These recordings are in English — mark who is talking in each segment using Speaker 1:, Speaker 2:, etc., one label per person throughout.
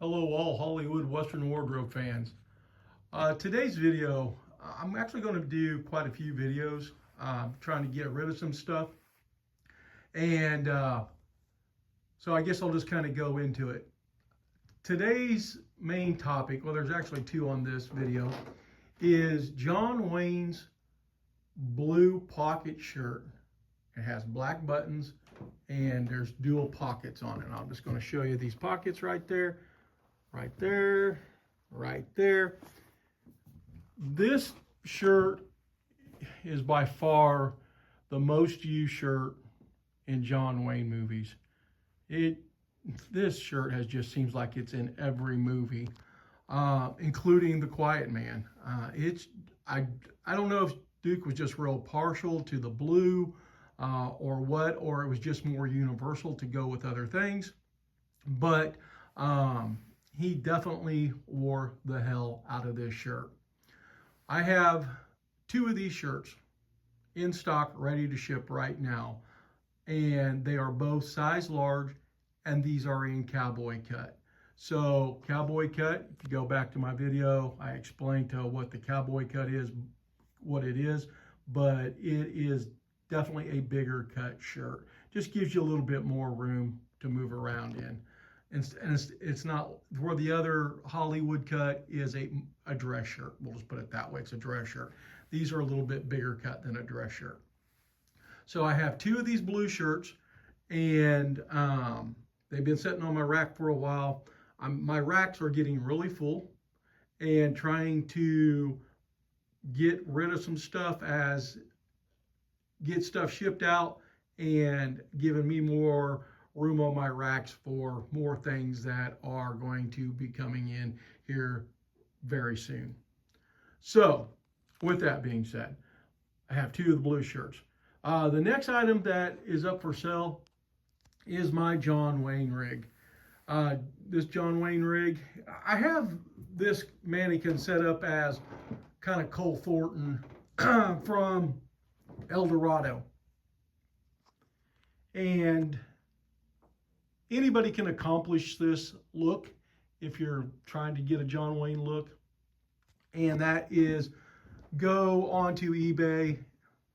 Speaker 1: Hello all Hollywood Western Wardrobe fans. Today's video, I'm actually going to do quite a few videos trying to get rid of some stuff. And so I guess I'll just kind of go into it. Today's main topic, well there's actually two on this video, is John Wayne's blue pocket shirt. It has black buttons and there's dual pockets on it. I'm just going to show you these pockets right there. Right there, right there. This shirt is by far the most used shirt in John Wayne movies. This shirt just seems like it's in every movie, including The Quiet Man. I don't know if Duke was just real partial to the blue or what, or it was just more universal to go with other things, but he definitely wore the hell out of this shirt. I have two of these shirts in stock ready to ship right now, and they are both size large, and these are in cowboy cut. So cowboy cut, if you go back to my video, I explained what the cowboy cut is, what it is, but it is definitely a bigger cut shirt. Just gives you a little bit more room to move around in. And it's not where the other Hollywood cut is a dress shirt. We'll just put it that way. It's a dress shirt. These are a little bit bigger cut than a dress shirt. So I have two of these blue shirts, and they've been sitting on my rack for a while. My racks are getting really full, and trying to get rid of some stuff get stuff shipped out and giving me more room on my racks for more things that are going to be coming in here very soon. So with that being said, I have two of the blue shirts. The next item that is up for sale is my John Wayne rig. This John Wayne rig, I have this mannequin set up as kind of Cole Thornton from El Dorado. And anybody can accomplish this look if you're trying to get a John Wayne look. And that is go onto eBay,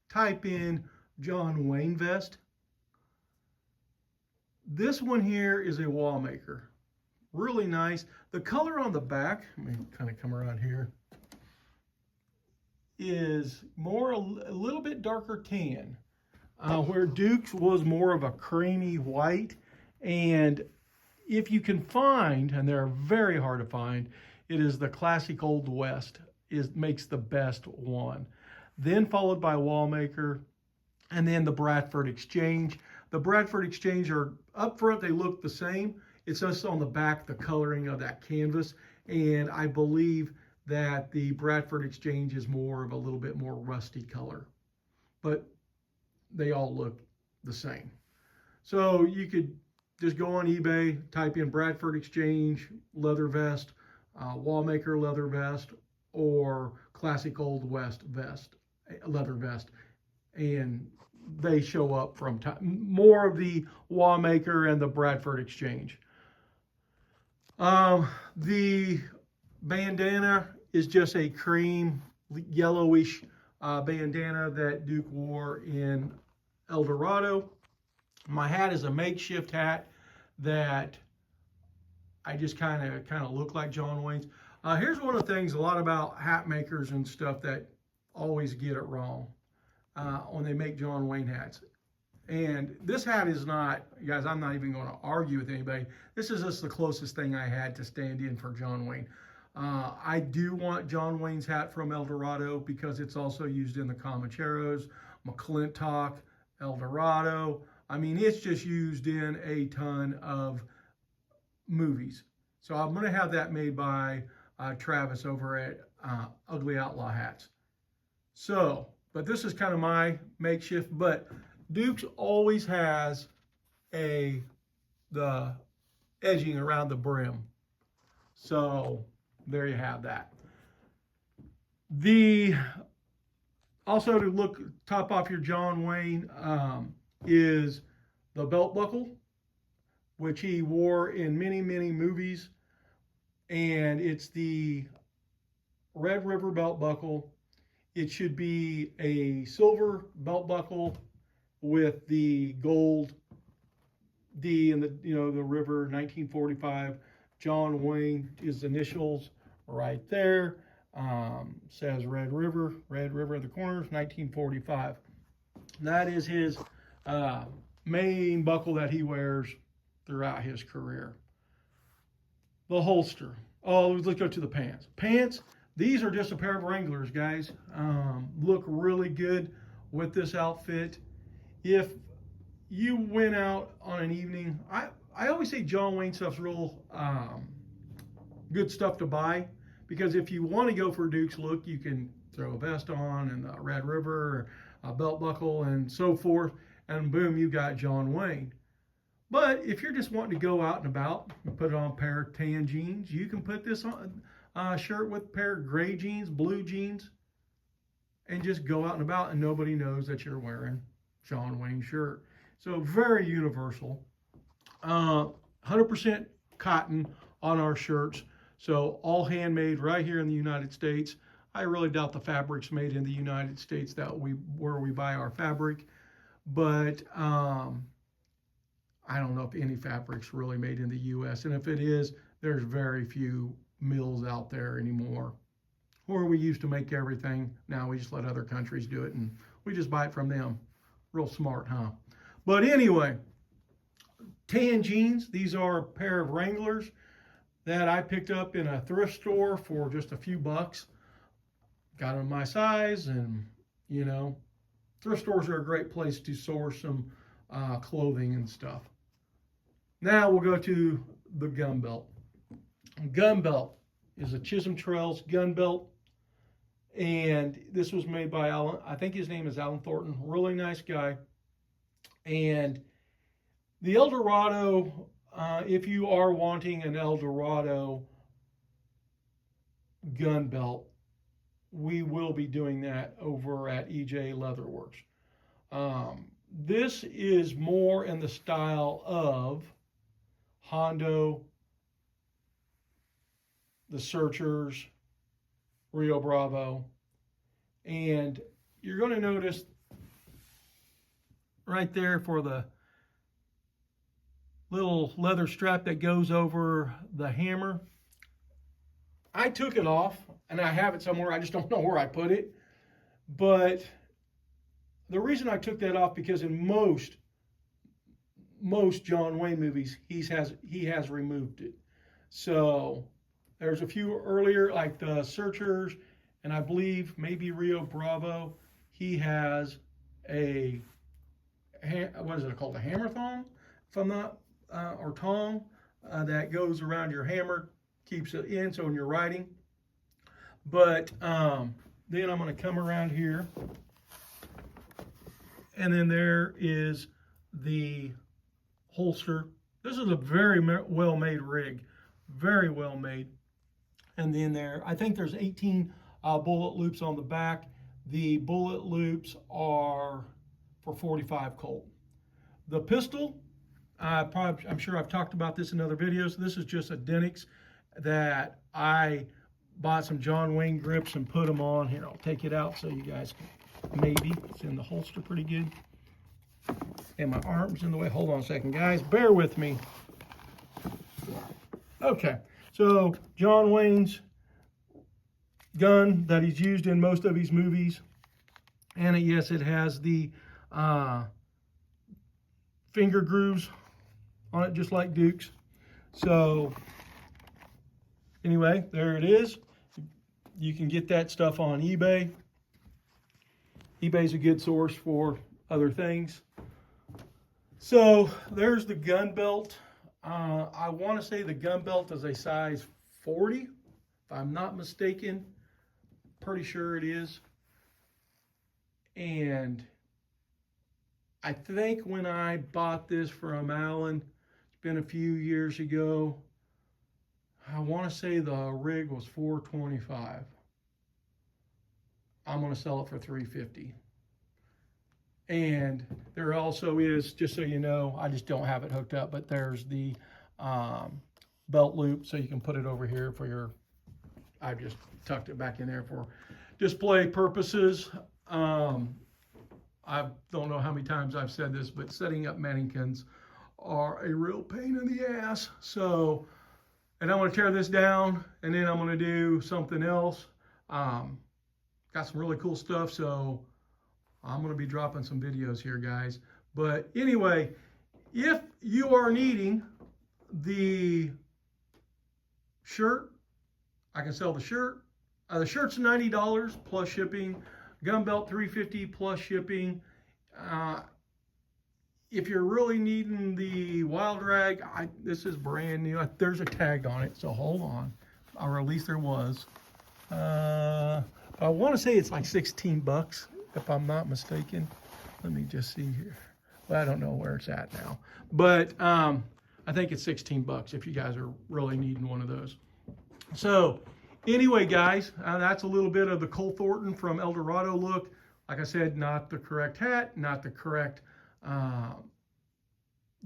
Speaker 1: type in John Wayne vest. This one here is a wall maker. Really nice. The color on the back, let me kind of come around here, is more a little bit darker tan, where Duke's was more of a creamy white. And if you can find, and they're very hard to find, it is the Classic Old West makes the best one. Then followed by Wallmaker, and then the Bradford Exchange. The Bradford Exchange are up front, they look the same. It's just on the back, the coloring of that canvas. And I believe that the Bradford Exchange is more of a little bit more rusty color, but they all look the same. So you could just go on eBay, type in Bradford Exchange leather vest, Wallmaker leather vest, or Classic Old West vest, leather vest, and they show up from more of the Wallmaker and the Bradford Exchange. The bandana is just a cream yellowish bandana that Duke wore in El Dorado. My hat is a makeshift hat that I just kind of look like John Wayne's. Here's one of the things, a lot about hat makers and stuff that always get it wrong when they make John Wayne hats. And this hat is not, guys, I'm not even going to argue with anybody. This is just the closest thing I had to stand in for John Wayne. I do want John Wayne's hat from El Dorado because it's also used in the Comancheros, McClintock, El Dorado. I mean, it's just used in a ton of movies. So I'm going to have that made by Travis over at Ugly Outlaw Hats. So, but this is kind of my makeshift, but Duke's always has the edging around the brim. So there you have that. Also to top off your John Wayne is the belt buckle, which he wore in many, many movies and it's the Red River belt buckle. It should be a silver belt buckle with the gold D and the river 1945. John Wayne, his initials right there. Says Red River in the corners, 1945. That is his main buckle that he wears throughout his career. The holster. Oh, let's go to the pants. Pants, these are just a pair of Wranglers, guys. Look really good with this outfit. If you went out on an evening, I always say John Wayne stuff's real good stuff to buy, because if you want to go for a Duke's look, you can throw a vest on and a Red River, a belt buckle, and so forth, and boom, you got John Wayne. But if you're just wanting to go out and about and put on a pair of tan jeans, you can put this on shirt with a pair of gray jeans, blue jeans, and just go out and about, and nobody knows that you're wearing John Wayne shirt. So very universal. 100% cotton on our shirts. So all handmade right here in the United States. I really doubt the fabric's made in the United States where we buy our fabric, but I don't know if any fabric's really made in the U.S. And if it is, there's very few mills out there anymore. Or we used to make everything. Now we just let other countries do it, and we just buy it from them. Real smart, huh? But anyway, tan jeans. These are a pair of Wranglers that I picked up in a thrift store for just a few bucks. Got them my size, and thrift stores are a great place to source some clothing and stuff. Now we'll go to the gun belt. Gun belt is a Chisholm Trails gun belt, and this was made by Alan. I think his name is Alan Thornton. Really nice guy. And the Eldorado, if you are wanting an Eldorado gun belt, we will be doing that over at EJ Leatherworks. This is more in the style of Hondo, the Searchers, Rio Bravo, and you're going to notice right there for the little leather strap that goes over the hammer. I took it off, and I have it somewhere. I just don't know where I put it. But the reason I took that off, because in most John Wayne movies, he has removed it. So there's a few earlier, like the Searchers, and I believe maybe Rio Bravo. He has a what is it called? A hammer thong, if I'm not, or tong that goes around your hammer, keeps it in. So when you're riding. But then I'm going to come around here, and then there is the holster. This is a very well made rig, very well made. And then I think there's 18 bullet loops on the back. The bullet loops are for 45 Colt. The pistol, I'm sure I've talked about this in other videos. This is just a Denix that I bought some John Wayne grips and put them on. Here, I'll take it out so you guys can maybe. It's in the holster pretty good. And my arm's in the way. Hold on a second, guys. Bear with me. Okay, so John Wayne's gun that he's used in most of his movies. And yes, it has the finger grooves on it, just like Duke's. So anyway, there it is. You can get that stuff on eBay. eBay's a good source for other things. So there's the gun belt. I want to say the gun belt is a size 40, if I'm not mistaken. Pretty sure it is. And I think when I bought this from Alan, it's been a few years ago, I want to say the rig was $425. I'm going to sell it for $350. And there also is, just so you know, I just don't have it hooked up, but there's the belt loop, so you can put it over here for your, I just tucked it back in there for display purposes. I don't know how many times I've said this, but setting up mannequins are a real pain in the ass. So, and I'm going to tear this down, and then I'm going to do something else. Got some really cool stuff, so I'm going to be dropping some videos here, guys. But anyway, if you are needing the shirt, I can sell the shirt. The shirt's $90 plus shipping. Gun belt $350 plus shipping. If you're really needing the Wild Rag, this is brand new. There's a tag on it, so hold on. Or at least there was. I want to say it's like 16 bucks, if I'm not mistaken. Let me just see here. Well, I don't know where it's at now. But I think it's 16 bucks if you guys are really needing one of those. So anyway, guys, that's a little bit of the Cole Thornton from El Dorado look. Like I said, not the correct hat, not the correct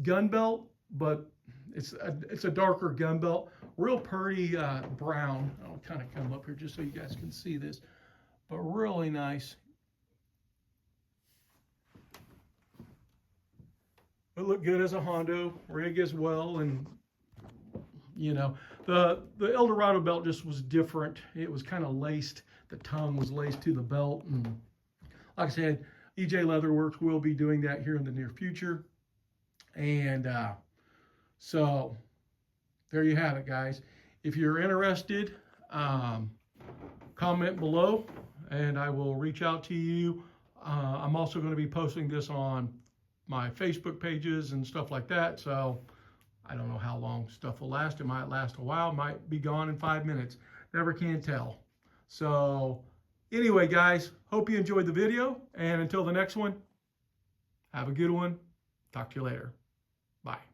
Speaker 1: gun belt, but it's a darker gun belt. Real pretty brown. I'll kind of come up here just so you guys can see this, but really nice. It looked good as a Hondo rig as well, and you know, the El Dorado belt just was different. It was kind of laced. The tongue was laced to the belt, and like I said, EJ Leatherworks will be doing that here in the near future. And so there you have it, guys. If you're interested, comment below, and I will reach out to you. I'm also going to be posting this on my Facebook pages and stuff like that. So I don't know how long stuff will last. It might last a while. It might be gone in 5 minutes. Never can tell. So anyway, guys, hope you enjoyed the video. And until the next one, have a good one. Talk to you later. Bye.